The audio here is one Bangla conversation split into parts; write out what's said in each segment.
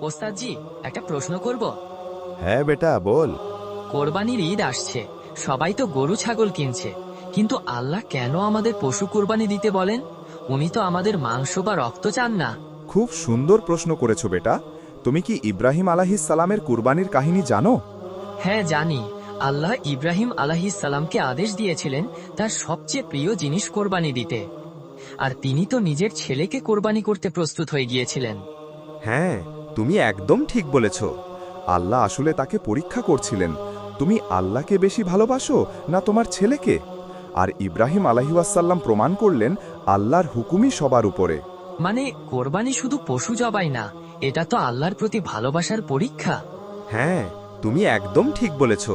ওস্তাদজি, একটা প্রশ্ন করব। হ্যাঁ বেটা বল। কোরবানির ঈদ আসছে, সবাই তো গরু ছাগল কিনছে, কিন্তু আল্লাহ কেন আমাদের পশু কোরবানি দিতে বলেন? উনি তো আমাদের মাংস বা রক্ত চান না। খুব সুন্দর প্রশ্ন করেছো বেটা। তুমি কি ইব্রাহিম আলাইহিস সালামের কুরবানির কাহিনী জানো? হ্যাঁ জানি। আল্লাহ ইব্রাহিম আলাইহিস সালামকে আদেশ দিয়েছিলেন তার সবচেয়ে প্রিয় জিনিস কোরবানি দিতে, আর তিনি তো নিজের ছেলেকে কোরবানি করতে প্রস্তুত হয়ে গিয়েছিলেন। হ্যাঁ, তুমি একদম ঠিক বলেছ। আল্লাহ আসলে তাকে পরীক্ষা করছিলেন, তুমি আল্লাহকে বেশি ভালোবাসো না তোমার ছেলেকে। আর ইব্রাহিম আলাইহিসসালাম প্রমাণ করলেন আল্লাহর হুকুমই সবার উপরে। মানে কোরবানি শুধু পশু জবাই না, এটা তো আল্লাহর প্রতি ভালোবাসার পরীক্ষা। হ্যাঁ, তুমি একদম ঠিক বলেছ।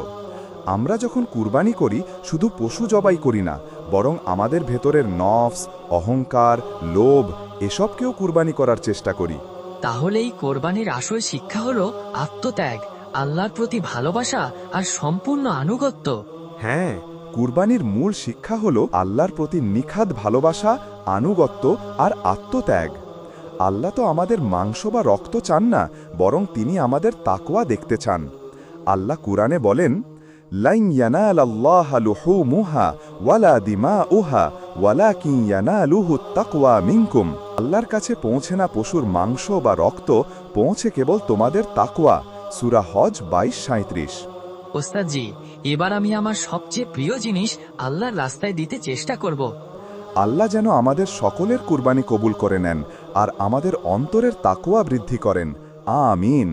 আমরা যখন কুরবানি করি শুধু পশু জবাই করি না, বরং আমাদের ভেতরের নফস, অহংকার, লোভ এসবকেও কুরবানি করার চেষ্টা করি। তাহলে এই কোরবানির আসল শিক্ষা হলো আত্মত্যাগ, আল্লাহর প্রতি ভালোবাসা আর সম্পূর্ণ আনুগত্য। হ্যাঁ, কুরবানির মূল শিক্ষা হল আল্লাহর প্রতি নিখাদ ভালোবাসা, আনুগত্য আর আত্মত্যাগ। আল্লাহ তো আমাদের মাংস বা রক্ত চান না, বরং তিনি আমাদের তাকওয়া দেখতে চান। আল্লাহ কুরআনে বলেন, লাইন ইয়ানালাল্লাহা লুহুমুহা ওয়ালা দিমাউহা ওয়ালাকিন ইয়ানালুহুত তাকওয়া মিনকুম। আল্লাহর কাছে পৌঁছে না পশুর মাংস বা রক্ত, পৌঁছে কেবল তোমাদের তাকওয়া। সূরা হজ 22:37। ওস্তাদজি, এবার আমি আমার সবচেয়ে প্রিয় জিনিস আল্লাহর রাস্তায় দিতে চেষ্টা করব। আল্লাহ যেন আমাদের সকলের কুরবানি কবুল করে নেন আর আমাদের অন্তরের তাকওয়া বৃদ্ধি করেন। আমিন।